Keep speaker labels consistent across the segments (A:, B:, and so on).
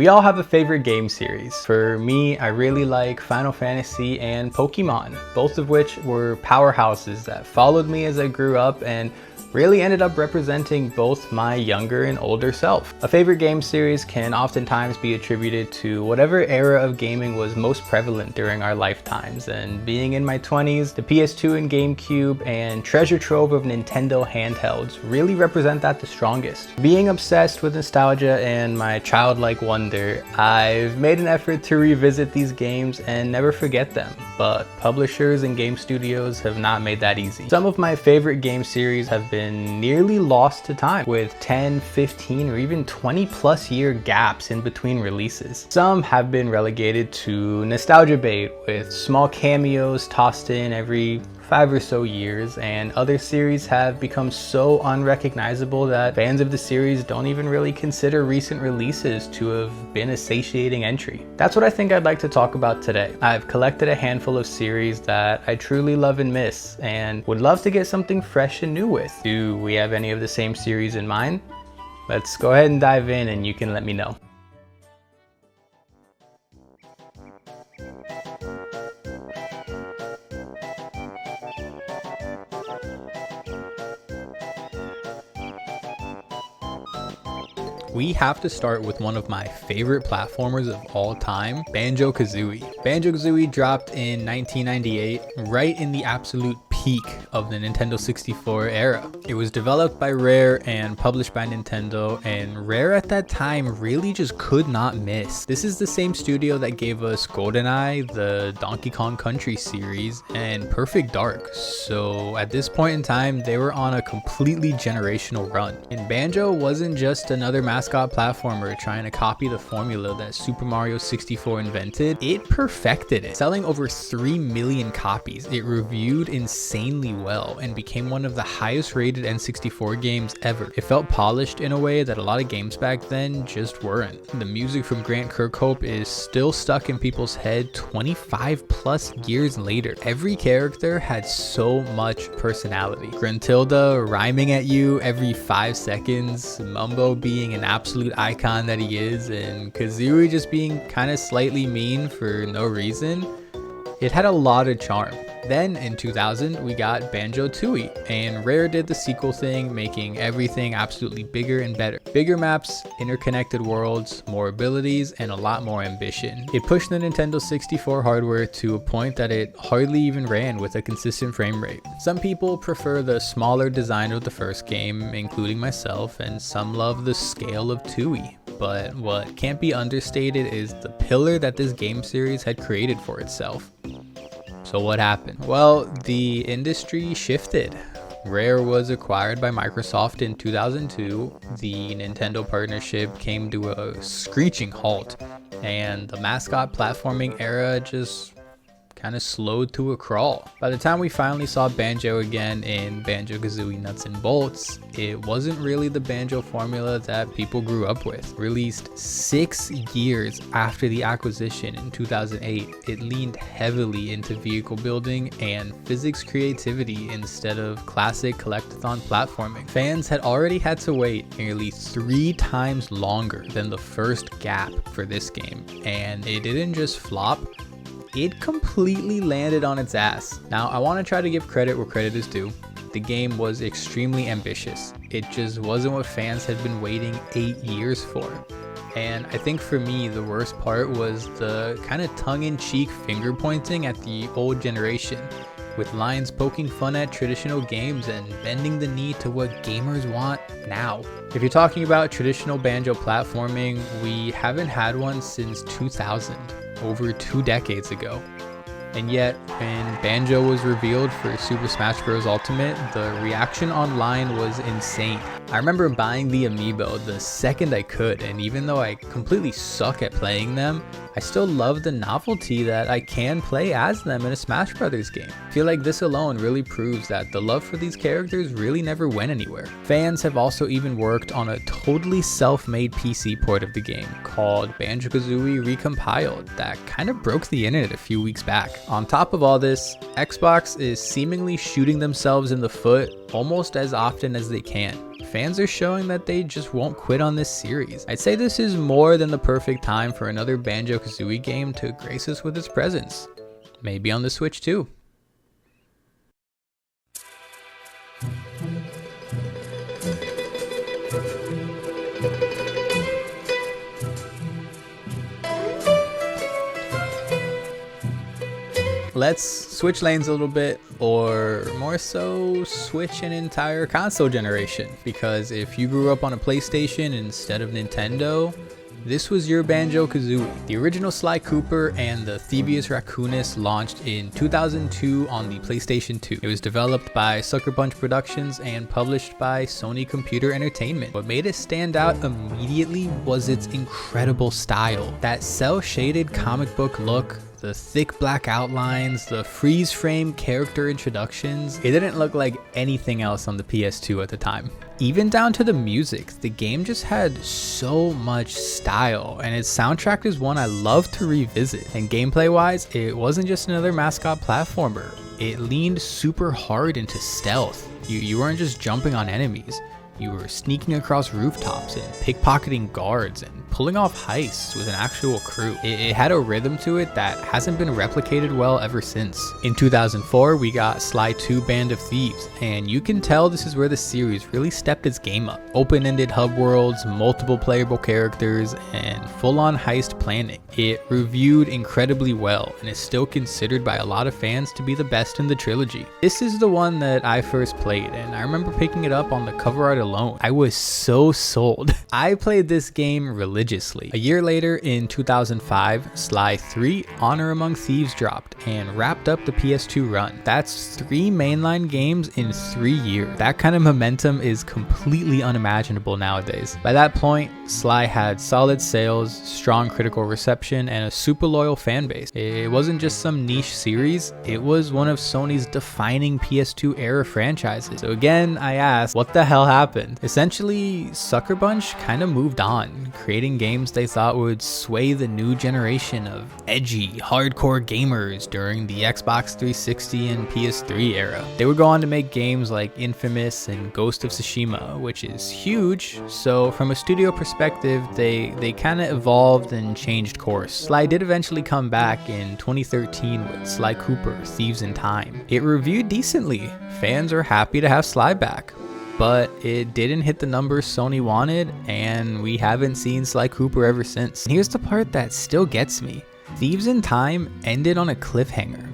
A: We all have a favorite game series. For me, I really like Final Fantasy and Pokemon, both of which were powerhouses that followed me as I grew up and really ended up representing both my younger and older self. A favorite game series can oftentimes be attributed to whatever era of gaming was most prevalent during our lifetimes, and being in my 20s, the PS2 and GameCube and treasure trove of Nintendo handhelds really represent that the strongest. Being obsessed with nostalgia and my childlike wonder, I've made an effort to revisit these games and never forget them, but publishers and game studios have not made that easy. Some of my favorite game series have been nearly lost to time, with 10, 15, or even 20 plus year gaps in between releases. Some have been relegated to nostalgia bait, with small cameos tossed in every 5 or so years, and other series have become so unrecognizable that fans of the series don't even really consider recent releases to have been a satiating entry. That's what I think I'd like to talk about today. I've collected a handful of series that I truly love and miss, and would love to get something fresh and new with. Do we have any of the same series in mind? Let's go ahead and dive in and you can let me know. We have to start with one of my favorite platformers of all time, Banjo-Kazooie. Banjo-Kazooie dropped in 1998, right in the absolute peak of the Nintendo 64 era. It was developed by Rare and published by Nintendo, and Rare at that time really just could not miss. This is the same studio that gave us GoldenEye, the Donkey Kong Country series, and Perfect Dark. So at this point in time, they were on a completely generational run. And Banjo wasn't just another mascot platformer trying to copy the formula that Super Mario 64 invented. It perfected it. Selling over 3 million copies, it reviewed insanely well and became one of the highest rated N64 games ever. It felt polished in a way that a lot of games back then just weren't. The music from Grant Kirkhope is still stuck in people's head 25 plus years later. Every character had so much personality. Gruntilda rhyming at you every 5 seconds, Mumbo being an absolute icon that he is, and Kazooie just being kind of slightly mean for no reason. It had a lot of charm. Then in 2000, we got Banjo-Tooie, and Rare did the sequel thing, making everything absolutely bigger and better. Bigger maps, interconnected worlds, more abilities, and a lot more ambition. It pushed the Nintendo 64 hardware to a point that it hardly even ran with a consistent frame rate. Some people prefer the smaller design of the first game, including myself, and some love the scale of Tooie. But what can't be understated is the pillar that this game series had created for itself. So what happened? Well, the industry shifted. Rare was acquired by Microsoft in 2002. The Nintendo partnership came to a screeching halt, and the mascot platforming era just kind of slowed to a crawl. By the time we finally saw Banjo again in Banjo-Kazooie Nuts and Bolts, it wasn't really the Banjo formula that people grew up with. Released 6 years after the acquisition in 2008, it leaned heavily into vehicle building and physics creativity instead of classic collectathon platforming. Fans had already had to wait nearly 3 times longer than the first gap for this game, and it didn't just flop, it completely landed on its ass. Now, I want to try to give credit where credit is due. The game was extremely ambitious. It just wasn't what fans had been waiting 8 years for. And I think for me, the worst part was the kind of tongue-in-cheek finger pointing at the old generation, with lines poking fun at traditional games and bending the knee to what gamers want now. If you're talking about traditional Banjo platforming, we haven't had one since 2000. Over 2 decades ago. And yet, when Banjo was revealed for Super Smash Bros. Ultimate, the reaction online was insane. I remember buying the amiibo the second I could, and even though I completely suck at playing them, I still love the novelty that I can play as them in a Smash Brothers game. I feel like this alone really proves that the love for these characters really never went anywhere. Fans have also even worked on a totally self-made PC port of the game called Banjo-Kazooie Recompiled that kind of broke the internet a few weeks back. On top of all this, Xbox is seemingly shooting themselves in the foot almost as often as they can. fans are showing that they just won't quit on this series. I'd say this is more than the perfect time for another Banjo-Kazooie game to grace us with its presence. Maybe on the Switch too. Let's switch lanes a little bit, or more so switch an entire console generation, because if you grew up on a PlayStation instead of Nintendo, this was your Banjo-Kazooie. The original Sly Cooper and the Thievius Raccoonus launched in 2002 on the PlayStation 2. It was developed by Sucker Punch Productions and published by Sony Computer Entertainment. What made it stand out immediately was its incredible style. That cel-shaded comic book look, the thick black outlines, the freeze frame character introductions. It didn't look like anything else on the PS2 at the time. Even down to the music, the game just had so much style, and its soundtrack is one I love to revisit. And gameplay wise, it wasn't just another mascot platformer. It leaned super hard into stealth. You weren't just jumping on enemies. You were sneaking across rooftops and pickpocketing guards and pulling off heists with an actual crew. It had a rhythm to it that hasn't been replicated well ever since. In 2004, we got Sly 2 Band of Thieves, and you can tell this is where the series really stepped its game up. Open-ended hub worlds, multiple playable characters, and full-on heist planning. It reviewed incredibly well and is still considered by a lot of fans to be the best in the trilogy. This is the one that I first played, and I remember picking it up on the cover art alone. I was so sold. I played this game religiously. A year later, in 2005, Sly 3 Honor Among Thieves dropped and wrapped up the PS2 run. That's 3 mainline games in 3 years. That kind of momentum is completely unimaginable nowadays. By that point, Sly had solid sales, strong critical reception, and a super loyal fan base. It wasn't just some niche series, it was one of Sony's defining PS2 era franchises. So again, I asked, what the hell happened? Essentially, Sucker Punch kind of moved on, creating games they thought would sway the new generation of edgy, hardcore gamers during the Xbox 360 and PS3 era. They would go on to make games like Infamous and Ghost of Tsushima, which is huge, so from a studio perspective, they kind of evolved and changed course. Sly did eventually come back in 2013 with Sly Cooper Thieves in Time. It reviewed decently. Fans are happy to have Sly back, but it didn't hit the numbers Sony wanted, and we haven't seen Sly Cooper ever since. And here's the part that still gets me. Thieves in Time ended on a cliffhanger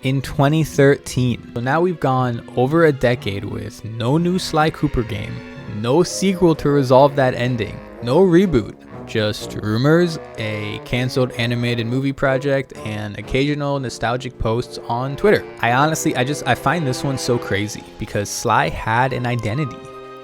A: in 2013. So now we've gone over a decade with no new Sly Cooper game, no sequel to resolve that ending, no reboot, just rumors, a canceled animated movie project, and occasional nostalgic posts on Twitter. I find this one so crazy because Sly had an identity.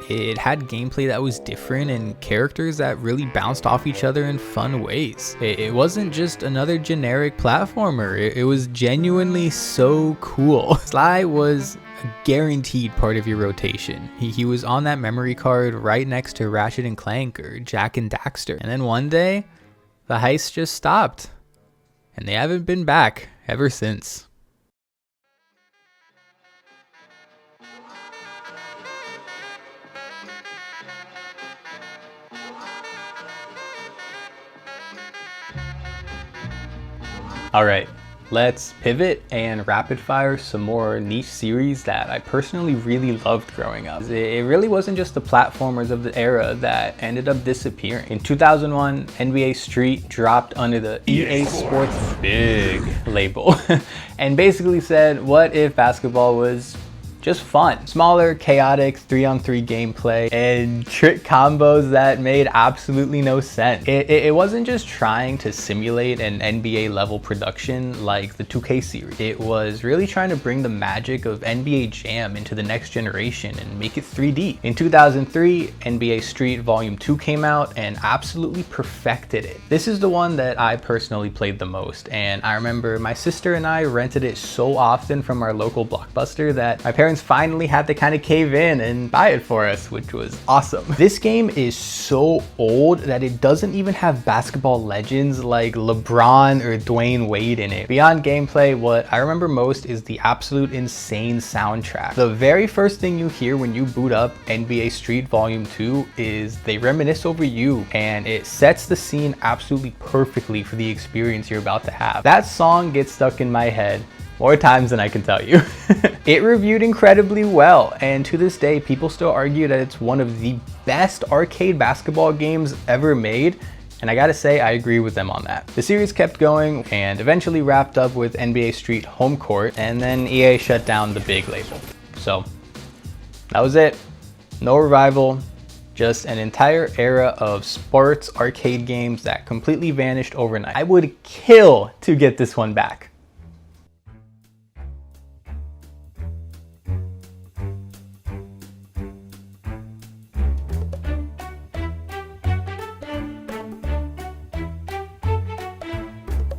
A: It had gameplay that was different and characters that really bounced off each other in fun ways. It wasn't just another generic platformer. It was genuinely so cool. Sly was a guaranteed part of your rotation. He was on that memory card right next to Ratchet and Clank or Jak and Daxter. And then one day, the heist just stopped. And they haven't been back ever since. Alright, let's pivot and rapid fire some more niche series that I personally really loved growing up. It really wasn't just the platformers of the era that ended up disappearing. In 2001, NBA Street dropped under the EA Sports big label and basically said, what if basketball was just fun? Smaller, chaotic 3-on-3 gameplay and trick combos that made absolutely no sense. It wasn't just trying to simulate an NBA level production like the 2K series. It was really trying to bring the magic of NBA Jam into the next generation and make it 3D. In 2003, NBA Street Volume 2 came out and absolutely perfected it. This is the one that I personally played the most, and I remember my sister and I rented it so often from our local Blockbuster that my parents fans finally had to kind of cave in and buy it for us, which was awesome. This game is so old that it doesn't even have basketball legends like LeBron or Dwayne Wade in it. Beyond gameplay, what I remember most is the absolute insane soundtrack. The very first thing you hear when you boot up NBA Street Volume 2 is They Reminisce Over You, and it sets the scene absolutely perfectly for the experience you're about to have. That song gets stuck in my head more times than I can tell you. It reviewed incredibly well, and to this day, people still argue that it's one of the best arcade basketball games ever made, and I gotta say, I agree with them on that. The series kept going and eventually wrapped up with NBA Street Home Court, and then EA shut down the big label. So that was it. No revival, just an entire era of sports arcade games that completely vanished overnight. I would kill to get this one back.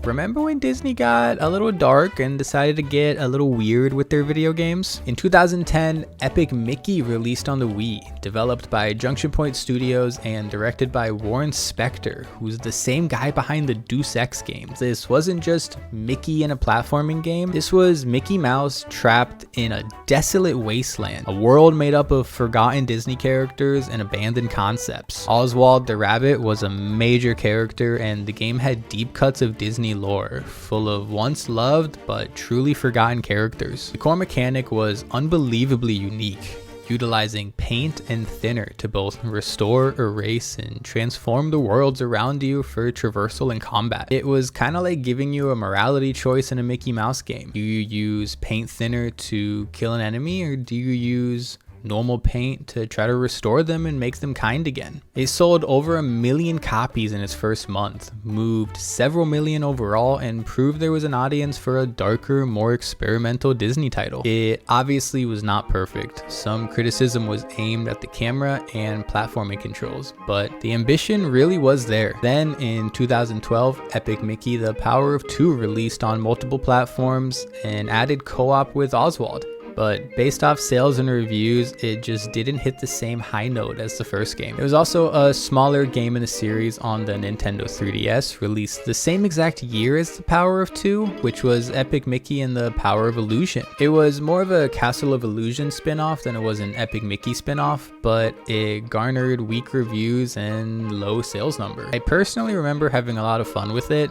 A: Remember when Disney got a little dark and decided to get a little weird with their video games? In 2010, Epic Mickey released on the Wii, developed by Junction Point Studios and directed by Warren Spector, who's the same guy behind the Deus Ex games. This wasn't just Mickey in a platforming game, this was Mickey Mouse trapped in a desolate wasteland, a world made up of forgotten Disney characters and abandoned concepts. Oswald the Rabbit was a major character, and the game had deep cuts of Disney lore, full of once loved but truly forgotten characters. The core mechanic was unbelievably unique, utilizing paint and thinner to both restore, erase, and transform the worlds around you for traversal and combat. It was kind of like giving you a morality choice in a Mickey Mouse game. Do you use paint thinner to kill an enemy, or do you use normal paint to try to restore them and make them kind again? It sold over 1 million copies in its first month, moved several million overall, and proved there was an audience for a darker, more experimental Disney title. It obviously was not perfect. Some criticism was aimed at the camera and platforming controls, but the ambition really was there. Then in 2012, Epic Mickey The Power of Two released on multiple platforms and added co-op with Oswald. But based off sales and reviews, it just didn't hit the same high note as the first game. It was also a smaller game in the series on the Nintendo 3DS, released the same exact year as The Power of Two, which was Epic Mickey and the Power of Illusion. It was more of a Castle of Illusion spin-off than it was an Epic Mickey spin-off, but it garnered weak reviews and low sales number. I personally remember having a lot of fun with it,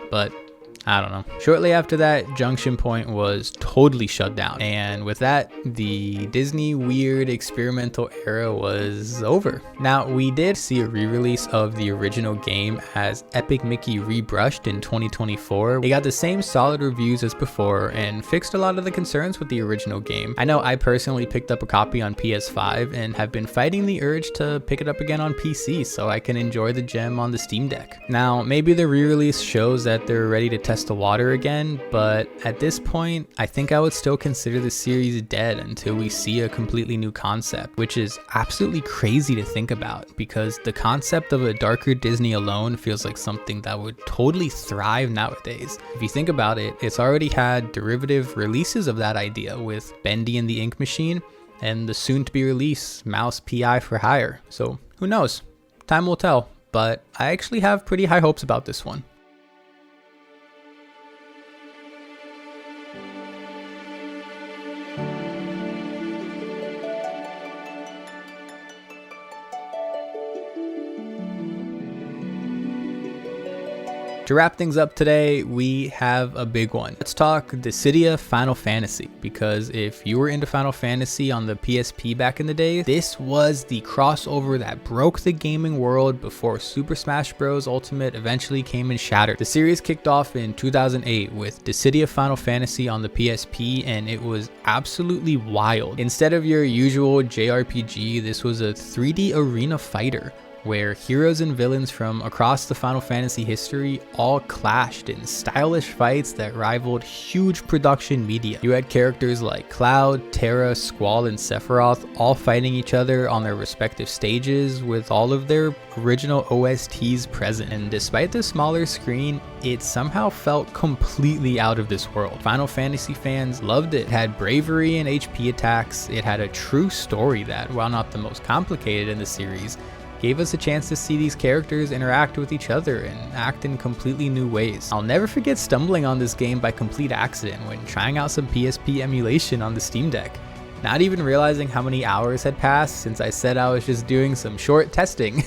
A: but I don't know. Shortly after that, Junction Point was totally shut down. And with that, the Disney weird experimental era was over. Now, we did see a re-release of the original game as Epic Mickey Rebrushed in 2024. It got the same solid reviews as before and fixed a lot of the concerns with the original game. I know I personally picked up a copy on PS5 and have been fighting the urge to pick it up again on PC so I can enjoy the gem on the Steam Deck. Now, maybe the re-release shows that they're ready to test the water again, but at this point, I think I would still consider the series dead until we see a completely new concept, which is absolutely crazy to think about because the concept of a darker Disney alone feels like something that would totally thrive nowadays. If you think about it, it's already had derivative releases of that idea with Bendy and the Ink Machine and the soon-to-be release Mouse PI for Hire. So who knows? Time will tell, but I actually have pretty high hopes about this one. To wrap things up today, we have a big one. Let's talk Dissidia Final Fantasy, because if you were into Final Fantasy on the PSP back in the day, this was the crossover that broke the gaming world before Super Smash Bros. Ultimate eventually came and shattered. The series kicked off in 2008 with Dissidia Final Fantasy on the PSP, and it was absolutely wild. Instead of your usual JRPG, this was a 3D arena fighter where heroes and villains from across the Final Fantasy history all clashed in stylish fights that rivaled huge production media. You had characters like Cloud, Terra, Squall, and Sephiroth all fighting each other on their respective stages with all of their original OSTs present. And despite the smaller screen, it somehow felt completely out of this world. Final Fantasy fans loved it. It had bravery and HP attacks. It had a true story that, while not the most complicated in the series, gave us a chance to see these characters interact with each other and act in completely new ways. I'll never forget stumbling on this game by complete accident when trying out some PSP emulation on the Steam Deck, not even realizing how many hours had passed since I said I was just doing some short testing.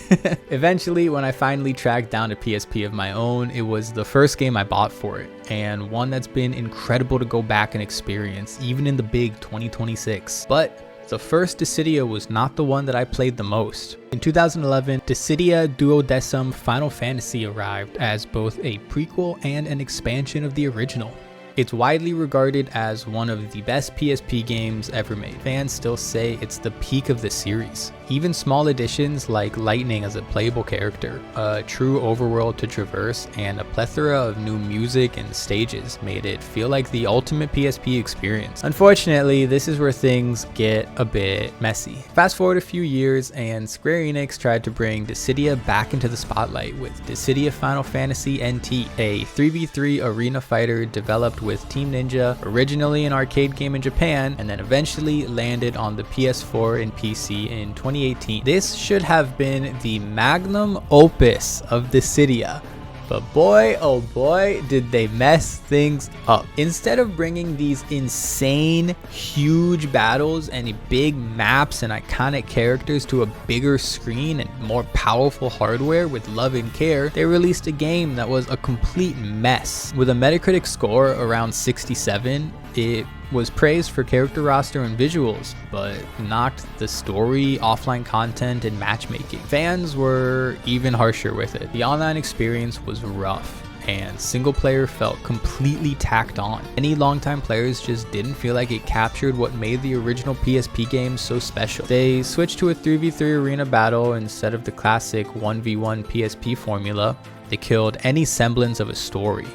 A: Eventually, when I finally tracked down a PSP of my own, it was the first game I bought for it, and one that's been incredible to go back and experience, even in the big 2026. But the first Dissidia was not the one that I played the most. In 2011, Dissidia Duodecim Final Fantasy arrived as both a prequel and an expansion of the original. It's widely regarded as one of the best PSP games ever made. Fans still say it's the peak of the series. Even small additions like Lightning as a playable character, a true overworld to traverse, and a plethora of new music and stages made it feel like the ultimate PSP experience. Unfortunately, this is where things get a bit messy. Fast forward a few years and Square Enix tried to bring Dissidia back into the spotlight with Dissidia Final Fantasy NT, a 3v3 arena fighter developed with Team Ninja, originally an arcade game in Japan, and then eventually landed on the PS4 and PC in 2018. This should have been the magnum opus of Dissidia, but boy oh boy did they mess things up. Instead of bringing these insane huge battles and big maps and iconic characters to a bigger screen and more powerful hardware with love and care, they released a game that was a complete mess. With a Metacritic score around 67, it was praised for character roster and visuals, but knocked the story, offline content, and matchmaking. Fans were even harsher with it. The online experience was rough, and single player felt completely tacked on. Many longtime players just didn't feel like it captured what made the original PSP games so special. They switched to a 3v3 arena battle instead of the classic 1v1 PSP formula. They killed any semblance of a story,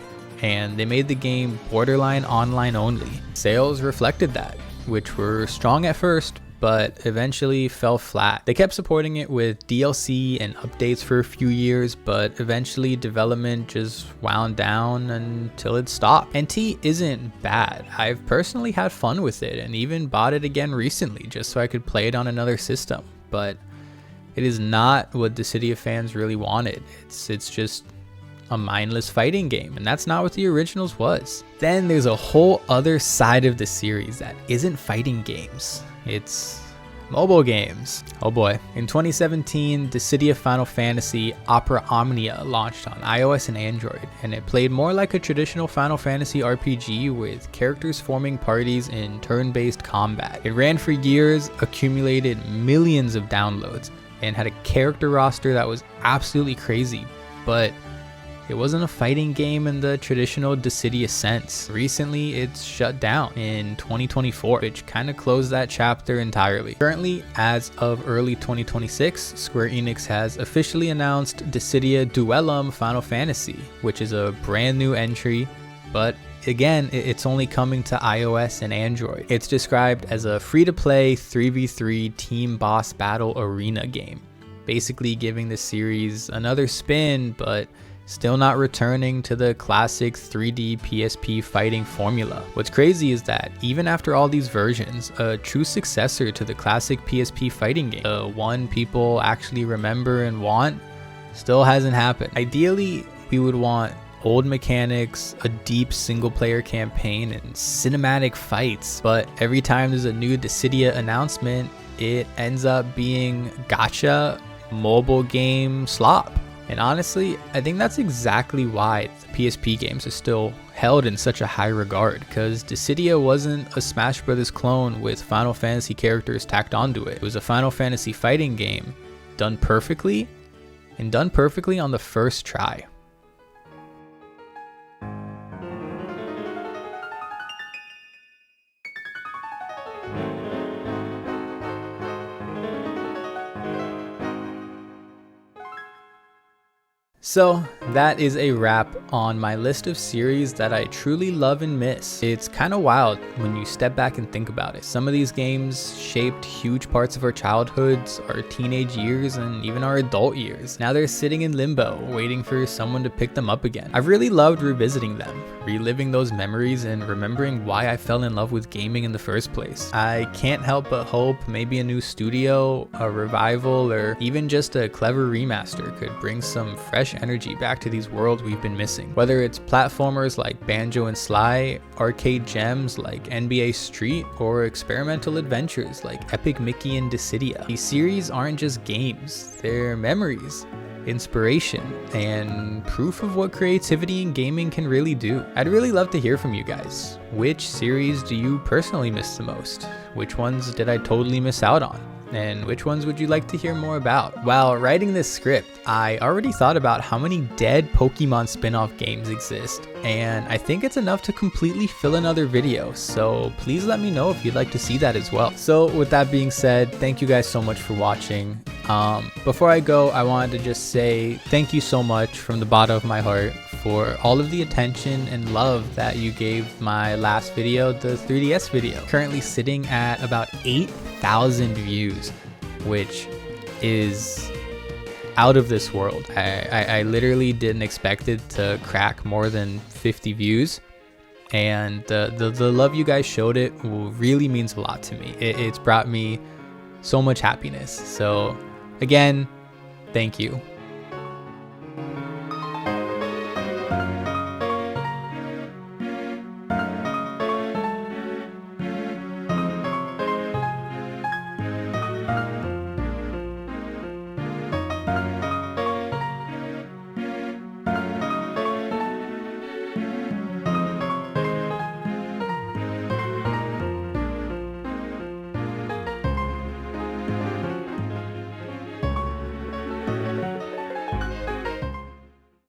A: and they made the game borderline online only. Sales reflected that, which were strong at first, but eventually fell flat. They kept supporting it with DLC and updates for a few years, but eventually development just wound down until it stopped. NT isn't bad. I've personally had fun with it and even bought it again recently just so I could play it on another system, but it is not what Dissidia fans really wanted. It's just a mindless fighting game, and that's not what the originals was. Then there's a whole other side of the series that isn't fighting games. It's mobile games. Oh boy. In 2017, Dissidia Final Fantasy Opera Omnia launched on iOS and Android, and it played more like a traditional Final Fantasy RPG with characters forming parties in turn-based combat. It ran for years, accumulated millions of downloads, and had a character roster that was absolutely crazy, but it wasn't a fighting game in the traditional Dissidia sense. Recently, it's shut down in 2024, which kind of closed that chapter entirely. Currently, as of early 2026, Square Enix has officially announced Dissidia Duellum Final Fantasy, which is a brand new entry, but again, it's only coming to iOS and Android. It's described as a free-to-play 3v3 team boss battle arena game, basically giving the series another spin, but still not returning to the classic 3D PSP fighting formula. What's crazy is that even after all these versions, a true successor to the classic PSP fighting game, the one people actually remember and want, still hasn't happened. Ideally, we would want old mechanics, a deep single player campaign, and cinematic fights, but every time there's a new Dissidia announcement, it ends up being gacha mobile game slop. And honestly, I think that's exactly why the PSP games are still held in such a high regard, because Dissidia wasn't a Smash Bros. Clone with Final Fantasy characters tacked onto it. It was a Final Fantasy fighting game done perfectly, and done perfectly on the first try. So that is a wrap on my list of series that I truly love and miss. It's kind of wild when you step back and think about it. Some of these games shaped huge parts of our childhoods, our teenage years, and even our adult years. Now they're sitting in limbo, waiting for someone to pick them up again. I've really loved revisiting them, reliving those memories and remembering why I fell in love with gaming in the first place. I can't help but hope maybe a new studio, a revival, or even just a clever remaster could bring some fresh energy back to these worlds we've been missing. Whether it's platformers like Banjo&Sly, arcade gems like NBA Street, or experimental adventures like Epic Mickey and Dissidia. These series aren't just games, they're memories, inspiration, and proof of what creativity in gaming can really do. I'd really love to hear from you guys. Which series do you personally miss the most? Which ones did I totally miss out on? And which ones would you like to hear more about? While writing this script, I already thought about how many dead Pokemon spin-off games exist, and I think it's enough to completely fill another video, so please let me know if you'd like to see that as well. So with that being said, thank you guys so much for watching. Before I go, I wanted to just say thank you so much from the bottom of my heart for all of the attention and love that you gave my last video, the 3DS video. Currently sitting at about 8,000 views, which is out of this world. I literally didn't expect it to crack more than 50 views, and the love you guys showed it really means a lot to me. It's brought me so much happiness. So again, thank you.